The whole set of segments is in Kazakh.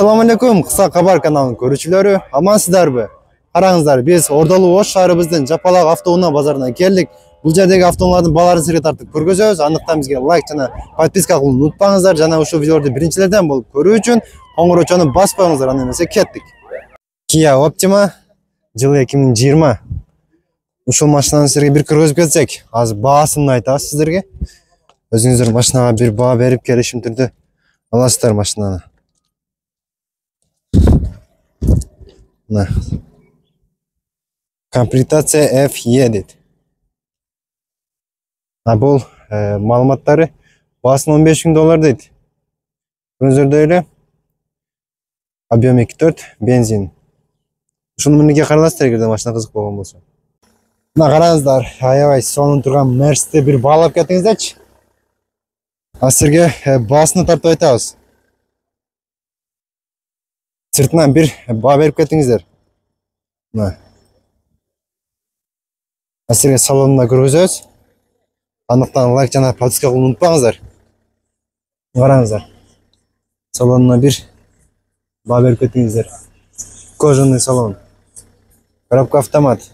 Assalamu alaikum, Kısa Kabar kanalının görüşçüleri. Amansızlarбы? Qarаңыздар, biz Ordalı Oş şahrımızın Japalak avtounaa bazarına geldik. Bu yerdeki avtounaların baарын sizге tartып көргөзөбүз. Андыктан бизге лайк жана подписка кылууну унутпаңыздар. Жана ушул видеолорду биринчилерден болуп көрүү үчүн коңгуроочону баспаңыздар. Анда эмесе кеттик. Kia Optima жылы 2020. Ушул машинаны силерге бир көргөзүп кетсек, азыр баасын айтабыз сиздерге. Өзүңүздөр машинага бир баа берип келишим түрдө аласыздар машинаны. Мына. Комплектация F7 дейт. Бул маалыматтары баасын $15.000 дейт. Өзүрдө эле объем 2.4 бензин. Ушуну мынеге караласыздар эгерде машина кызык болгон болсо. Мына караңыздар, аябай сонун турган Мерсти бир баалап кетиңиздерчи. Силерге баасына тартып айтабыз. Сыртынан бир баа берип кетиңиздер. Мына. Силерге салонуна көргөзөбүз. Андыктан лайк жана подписка кылууну унутпаңыздар. Караңыздар. Салонуна бир баа берип кетиңиздер. Кожаный салон. Коробка автомат.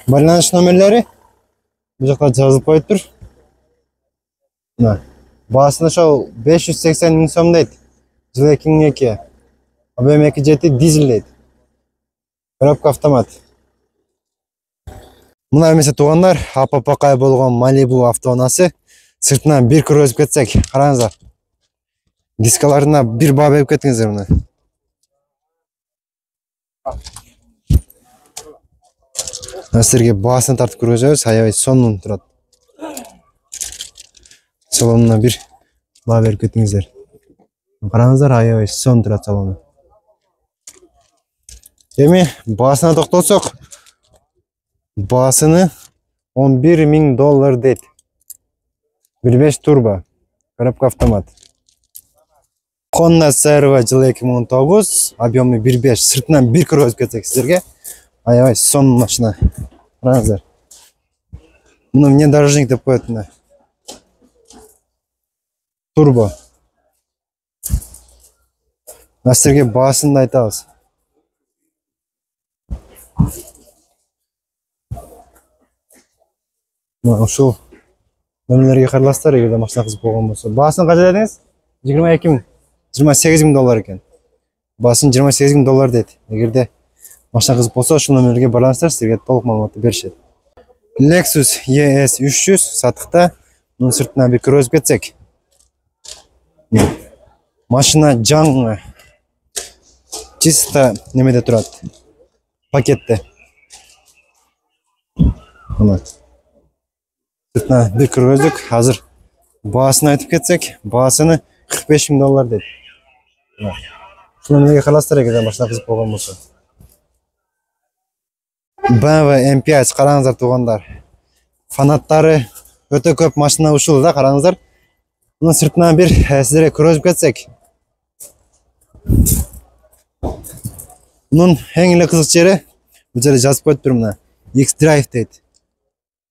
Байланыш номерлери бул жакта жазылып коюп тур. Мына. Баасына ошол 580 миң сом дейт. Жылы 2002. Объем 2.7 дизель дейт. Коробка автомат. Мына эмесе туугандар, апапакай болгон Malibu автоунаасы. Сыртынан бир көргөзүп кетсек, караңыздар. Дискаларына бир баа берип кетиңиздер мына. Силерге баасын тартып көргөзөбүз, аябай сонун турат. Салонуна бир баа берип кетиңиздер. Караңыздар, аябай сонун турат салону. Эми баасына токтолсок, баасыны $11.000 дейт. 1.5 турбо, коробка автомат. Honda CR-V жылы 2019, объемы 1.5, сыртынан бир көргөзүп кетсек сиздерге. Аябай сонун машина. Караңыздар. Муну внедорожник деп коет мына. Турбо. Сиздерге баасын айтабыз. Ушул номерлерге караласыздар эгерде машина кызык болгон болсо. Баасын канча дедиңиз? 22 миң. $28.000 экен. Баасын $28.000 дейт. Эгерде машина кызык болсо, ушул номерге байланышсаңыздар, сизге толук маалыматты беришет. Lexus ES 300 сатыкта. Мунун сыртынан бир көргөзүп кетсек. Машина жаңы. Чисто немеде турат. Пакетте. Мына. Сыртынан бир көргөздүк. Азыр баасын айтып кетсек, баасыны $45.000 дейт. Ушул номерге караласыздар эгерде машина кызык болгон болсо. BMW M5 караңыздар туугандар. Фанаттары өтө көп машина ушул да, караңыздар. Мунун сыртынан бир сиздерге көргөзүп кетсек. Мунун эң эле кызык жери бул жерде жазып коюптур мына. X-Drive дейт.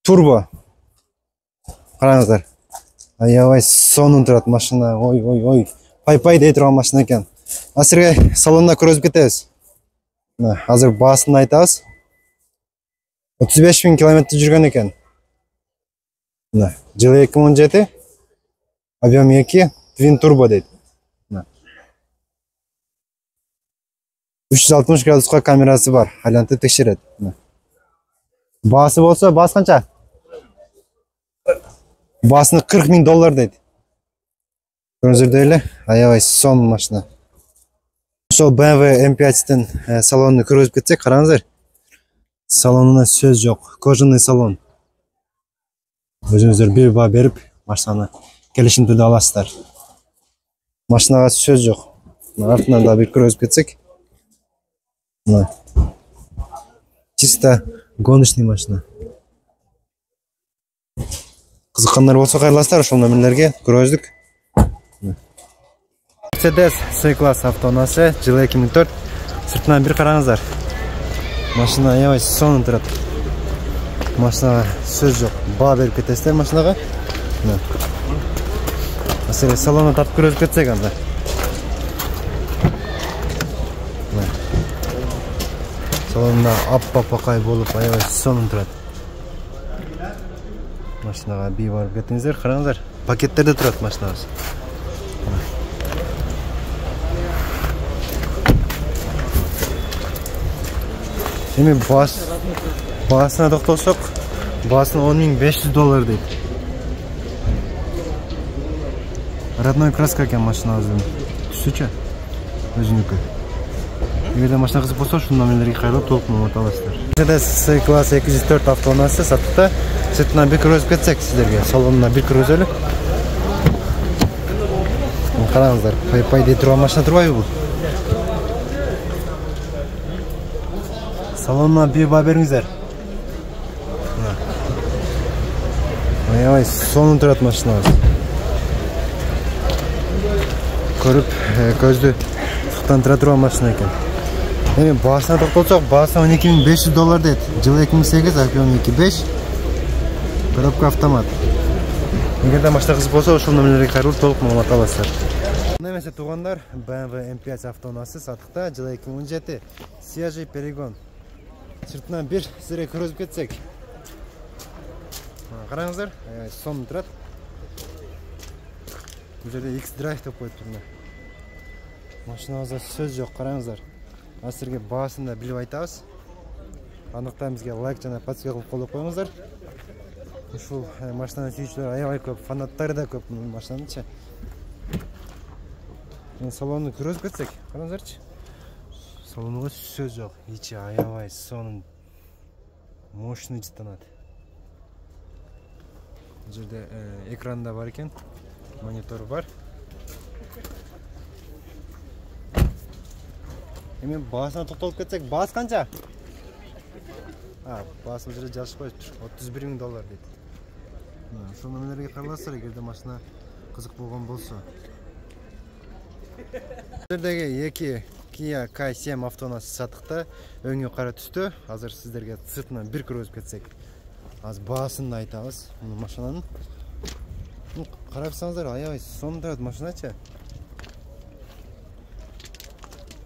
Турбо. Караңыздар. Аябай сонун турат машина. Ой. Пай дей турган машина экен. Силерге салонуна көргөзүп кетебиз. Мына азыр баасын айтабыз. 35 миң километр жүргөн экен. Мына жылы 2017, объем 2, twin turbo дейт. Мына 360 градуска камерасы бар. Айлантып текшерет. Мына. Баасы болсо, баасы канча? Баасыны $40.000 дейт. Көрүңүздөр эле, аябай сонун машина. Ошол BMW M5-тин салонуну көргөзүп кетсек, караңыздар. Салонуна сөз жок. Кожаный салон. Өзүңүздөр бир баа берип, машинаны келишим түрдө аласыздар. Машинага сөз жок. Артынан да бир көргөзүп кетсек. Мына. Чисто гоночный машина. Кызыккандар болсо кайрыласыздар, ошол номерлерге көргөздүк. Mercedes C-класс автоунаасы жылы 2004. Сыртынан бир караңыздар. Машина аябай сонун турат. Машинаға сөз жоқ. Баға беріп кетесіздер машинаға. Мәселе салонға тартып көріп кетсек анда. Салонда аппа-пақай болып, аябай сонын тұрады. Машинаға бей барып кеттіңіздер, қараңыздар. Пакеттерде тұрады машинағыз. Деме бағасына тоқталсақ, бағасын $10.500 дейді. Родной краска екен машинағыздың. Түсі өзінікі. Егерде машина қызық болса, шын номерлерге қайрылып толық мәлімет аласыздар. C-класс 204 автоунасы сатықта. Сыртынан бір кіргізіп кетсек сіздерге. Салонына бір кіргізелі. Қараңыздар, пай-дей тұрған машина тұрбай бұл. Салонына бір баға беріңіздер. Аябай сонын тұрады машинағыз. Көріп, көзді тұқтан тұра тұрған машина екен. Бағасына тоқталсақ, бағасына $12.500 дейді. Жылы 2008, объем 2.5. Коробка автомат. Егерде машина қызық болса, ошол номерлерге қайрылып толық мәлімет аласыздар. Немесе туғандар, BMW M5 автоунасы сатықта, жылы 2017. Свежий перегон. Сыртынан бір сіздерге көріп кетсек. Қараңыздар, сонын тұрады. Бұл жерде X-Drive деп қойып тұрмын. Машинағызда сөз жоқ, қараңыздар. Сіздерге бағасында біліп айтамыз. Андықтан бізге лайк және подписка қылып қолдап қойыңыздар. Ушул машинаны сүйүүчүлөр аябай көп, фанаттары да көп машинанын. Салонну көріп кетсек, қараңыздарчы. Салонуға сөз жоқ, ичи аябай сонун мощный жыттанат. Бұл жерде экранда бар екен, монитор бар. Мен бағасына тоқталып кетсек, бағасы қанша? Бағасы бұл жерде жазып қойып тұр, $31.000 дейді. Сол номерлерге қараласыздар, егерде машина қызық болған болса. Сіздердегі екі Kia K7 автоунасы сатықта, өңі қара түсті. Азыр сіздерге сыртынан бір көріп кетсек, аз бағасын айтамыз бұл машинаның. Қарап саңыздар, аябай сонын тұрады машинача.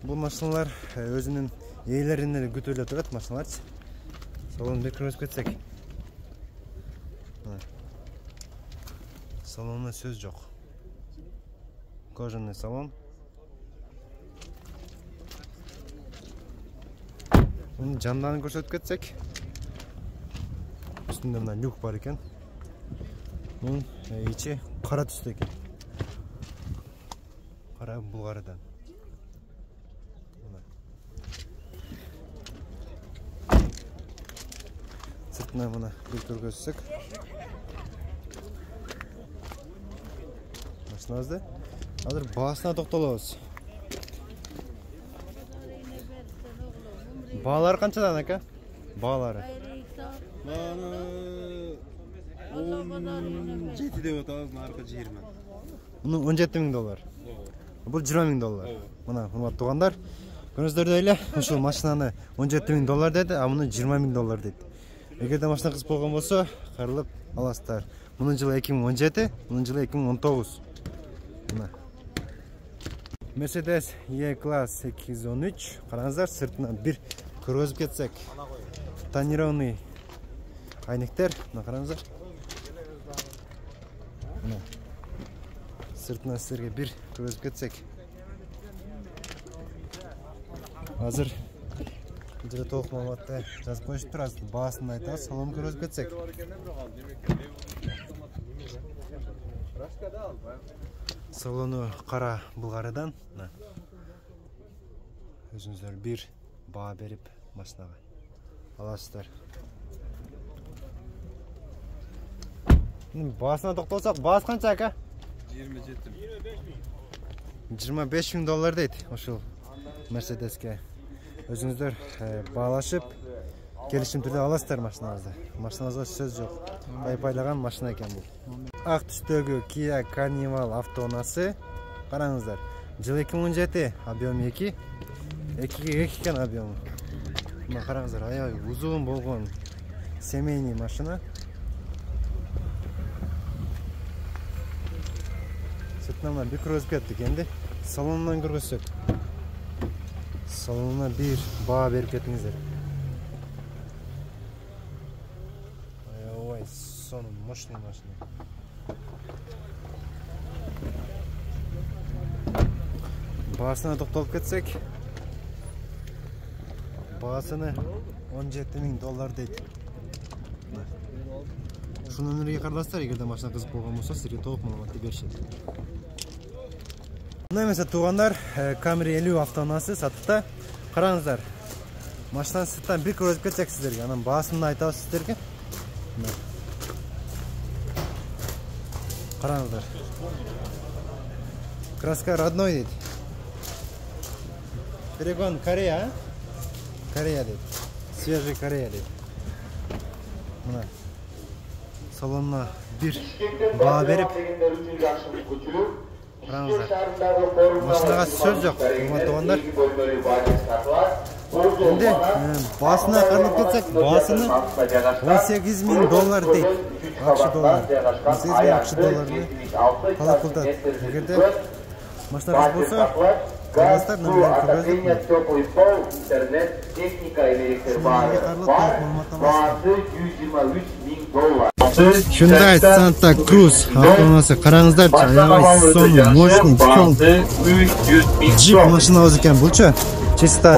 Бұл машиналар өзінің иелерінен күтілі тұрады машиналар. Салонын бір көріп кетсек. Салонына сөз жоқ. Кожаный салон. Жандарын көрсетіп кетсек. Үстінде мына люк бар екен. Мұның ичи қара түсті екен. Қара Бұлғарыдан. Сыртына мұна бір көргөзсек. Машиназды. Азыр бағасына тоқталабыз. Бағалары қаншадан ака? Бағалары. Бағаны 17 деп отабыз, нарқы 20. Мұның $17.000. Бұл $20.000. Мұна туғандар. Көріңіздер дейлі, ұшыл машинаны $17.000 деді, а мұны $20.000 деді. Егерде машина қыз болған болса, қарылып аласыздар. Мұның жылы 2017, мұның жылы 2019. Mercedes E-класс 213. Қараңыздар, сыртынан бір көргізіп кетсек. Тонированный айнектер. Қараңыздар. Сыртынан сіздерге бір көргізіп кетсек. Азыр Жүре толық мағлұматты жазып қойып тұрасыз. Бағасын айтасыз, салон көріп кетсек. Салоны қара Бұлғарыдан. Өзіңіздер бір баға беріп машинаға аласыздар. Бағасына тоқталсақ, бағасы қанша ака? 25.000 дейді. Ошол Мерседеске. Өзіңіздер бағалашып, келішім түрде аласыздар машинаңызды. Машинаңызға сөз жоқ. Пайлаған машина екен бұл. Ақ түстегі Kia Carnival автоунасы. Қараңыздар. Жыл 2017, объем 2. 2 екен объемы. Қараңыздар, аябай ұзын болған Семейный машина. Сыртынан bir kırmızı kettik endi. Salondan kırgızsak. Salonuna bir bağ berip kettingizler. Ой, сонун мощный машина. Baasına to'xtalib ketsak, baasini $17.000 deydi. Şu nömeriga qarasizlar, agarda mashina qiziq bo'lgan bo'lsa, sizga to'liq ma'lumotni berishadi. Bunday emasa tuğanlar, Camry 50 avtounasi satibda. Qarangizlar. Mashinani sirtdan bir ko'rib ketsak sizlarga, ana baasini aytamiz sizlarga. Qarangizlar. Краска родной deydi. Перегон Корея, Корея deydi. Свежий Корея deydi. Mana salonuna bir bağ berip qarangizlar. Mashinaga so'z yo'q, hurmatli endi baasini qarab ketsak, baasini $18.000 deydi. Yaxshi dollar. $18.000 talab qiladi. Agarda mashina bo'lsa, Arkadaşlar Akademiya Teplый Пол, internet, teknika elektrik bağlı. Bağısı $123.000. Hyundai Santa Cruz avtounasi qarangizlar, ayollar son moshni son Jeep mashina o'zi ekan bu-chi. Chista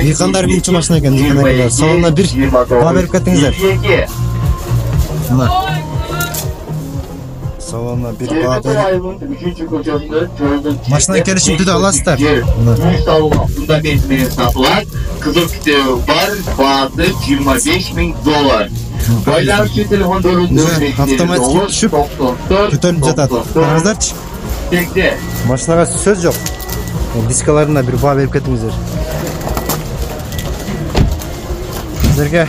yıkanlar birinchi mashina ekan, yıkanlar. Salonda bir bağ berib ketdingizlar. Mana salonda bir bağ berib. Mashina kelishib juda olasizlar. Bunda benzin satılar. Kızıl kitabı var. Bağısı $25.000. Baylar şu telefonların avtomatik tushib ko'tarilib жатadi. Qarangizlarchi. Mashinaga so'z yo'q. Diskalarına bir bağ berib ketdingizlar. Sizlarga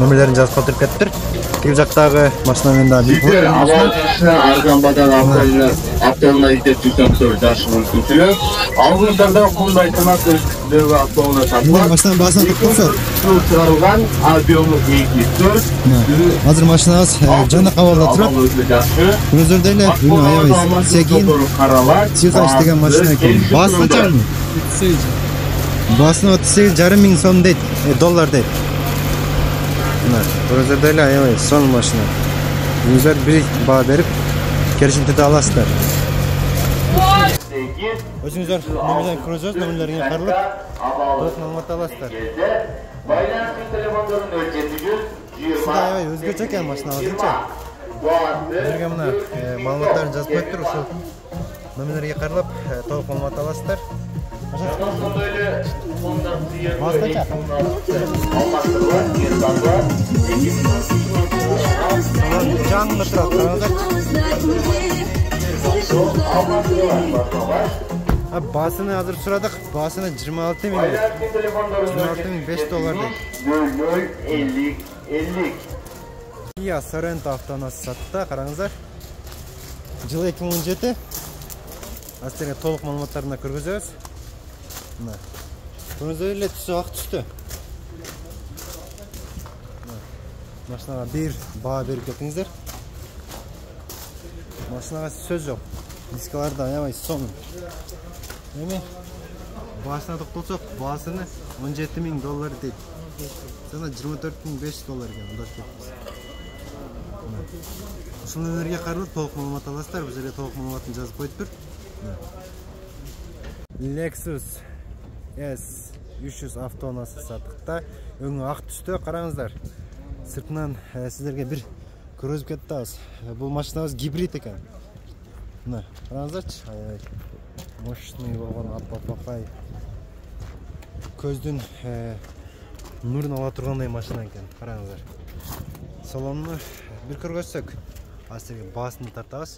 nomerlerini yozib qoldirib ketdir. Kelib jaqdagi mashinadan da bir Argambadan avtomobilni idib tursangiz dash mumkinchilik. Avg'uzlarda qulday tanaqqul va avtomobillar sotib. Mashina baasini to'xtatsa, chiqarilgan ob'yemi 2.4. Hozir mashinamiz jana qavalda turib, ko'zlardaglar buni ayollar sekin chiqash degan mashina ekan. Baasi qanchami? Baasini $38.5 so'm deydi, dollar deydi. Mana ko'zlardaglar ayollar son mashina. Sizlar bir bağ berib kelishim teta olasizlar. O'zingizlar nimadan ko'rasiz, nomerlarga qarab to'liq ma'lumot olasizlar. Baylanışın telefonların ölçetici Sizlar o'zgacha ekan mashina hozircha. Sizlarga mana ma'lumotlarni yozib qo'yib turib, shu nomerlarga qarab to'liq ma'lumot olasizlar. Canlı turadi. Baasini hozir so'radik. Baasini $26.000. $26.500 deydi. 50. Kia Sorento avtounasi satda, qarangizlar. Yil 2017. Aslida to'liq ma'lumotlarni ko'rgazamiz. Mana. Ko'zlarga tusi oq tushdi. Mashinaga bir bağ berib ketdingizlar. Mashinaga so'z yo'q. Diskalarda ayamay son. Nima? Baasini to'xtatsak, baasini $17.000 deydi. Sana $24.500 ekan, undab ketdi. Shunlarga qarab to'liq ma'lumot olasizlar, bizlarga to'liq ma'lumotni yozib qo'yib tur. Lexus S300 avtounasi satibda, o'ngi oq tusda, qarangizlar. Sirtdan sizlarga bir ko'rib ketamiz. Bu mashinamiz gibrid ekan. Mana, qarangizlarchi, moshniy bo'lgan appa-papay. Ko'zdan nurni ola turganday mashina ekan, qarangizlar. Salonni bir ko'rsak, aslida baasini tartamiz.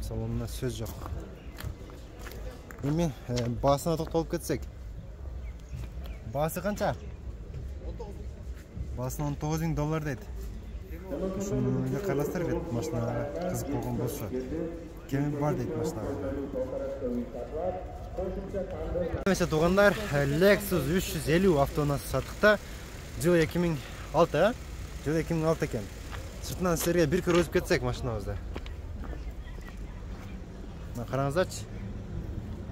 Salonuna söz yo'q. Emin baasini to'xtalib ketsak. Baasi qancha? Baasi $19.000 deydi. Shunga qarasizlar, mashina qiziq bo'lgan bo'lsa, кеми бар дейт машинаға. Mesela туғандар Lexus 350 автоунасы сатықта. Жыл 2006, жыл 2006 екен. Сыртынан сіздерге бір көріп кетсек машинамызда. Қараңыздаршы.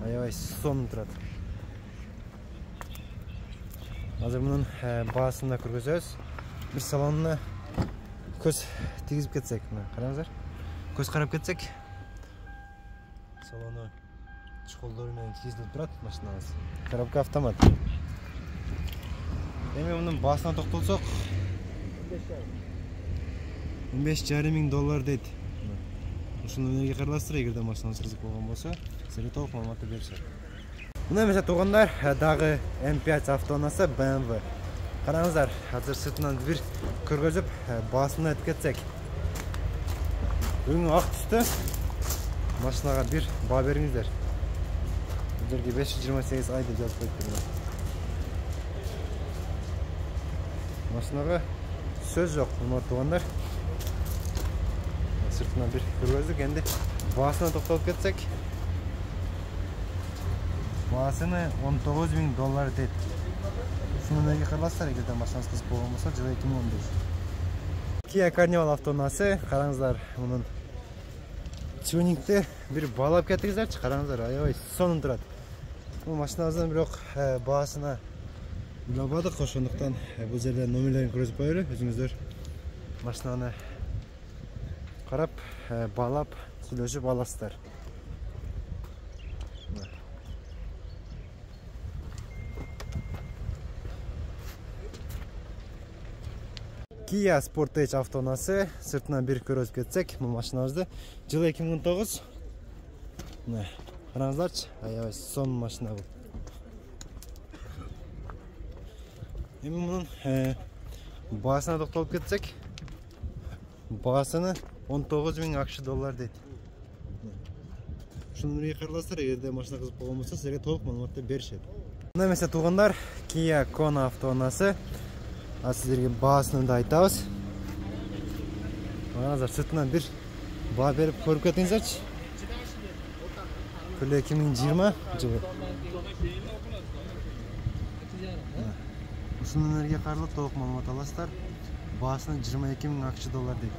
Аябай сонын тұрады. Қазір мұның басында көргіземіз. Bir salonuna көз тигізіп кетсек. Қараңыздар. Көз қарап кетсек. Салоны чехолдарымен тигізіліп тұрады машинамыз. Коробка автомат. Еме мұның басына тоқталсақ $15,500 дейді. Ушуну өнерге қараластыр, егерде машинаңыз қызық болған болса, сізге толық маалыматты беришет. Мына mesela туғандар дағы M5 автоунасы BMW. Қараңыздар, қазір сыртынан бір көргізіп, басына өтіп кетсек. Бүгін ақ түсті. Машинаға бір баға беріңіздер. Бұл жерге 528 ай деп жазып қойып. Машинаға сөз жоқ, мына туғандар. Sırtına bir kırgızdık, endi basına to'xtalib ketsak, basını $19,000 deydi. Shuni nega qarasizlar, agarda mashinangiz qiziq bo'lgan bo'lsa, jil 2015. Kia Carnival avtounasi, qarangizlar, bunun tuningda bir balab ketdingizlarchi, qarangizlar, ayoy sonun turadi. Bu mashinamizdan biroq bahasini bilmadik, o'shandaqdan bu yerda nomerlarini ko'rsatib qo'yaylik, o'zingizlar mashinani qarab, bağlab, сөйлесіп аласыздар. Kia Sportage автоунасы, сыртынан bir көріп кетсек, бұл машинамызды жыл 2019. Қараңыздаршы, аябай сон машина бұл. Енді мұның бағасына тоқталып кетсек, бағасыны $19,000 deydi. Şunu bir qarasizlar, егерде машина қызып болған болса, sizге толық маалыматты беришет. Мына mesela туғандар Kia Kona автоунасы. Сіздерге бағасын да айтабыз. Қараңыздар, сыртынан бір баға беріп көріп кетіңіздерші. Күлі 2020 жылы. Ушунун энергия қарылып толық маалымат аласыздар. Бағасына $22,000 deydi.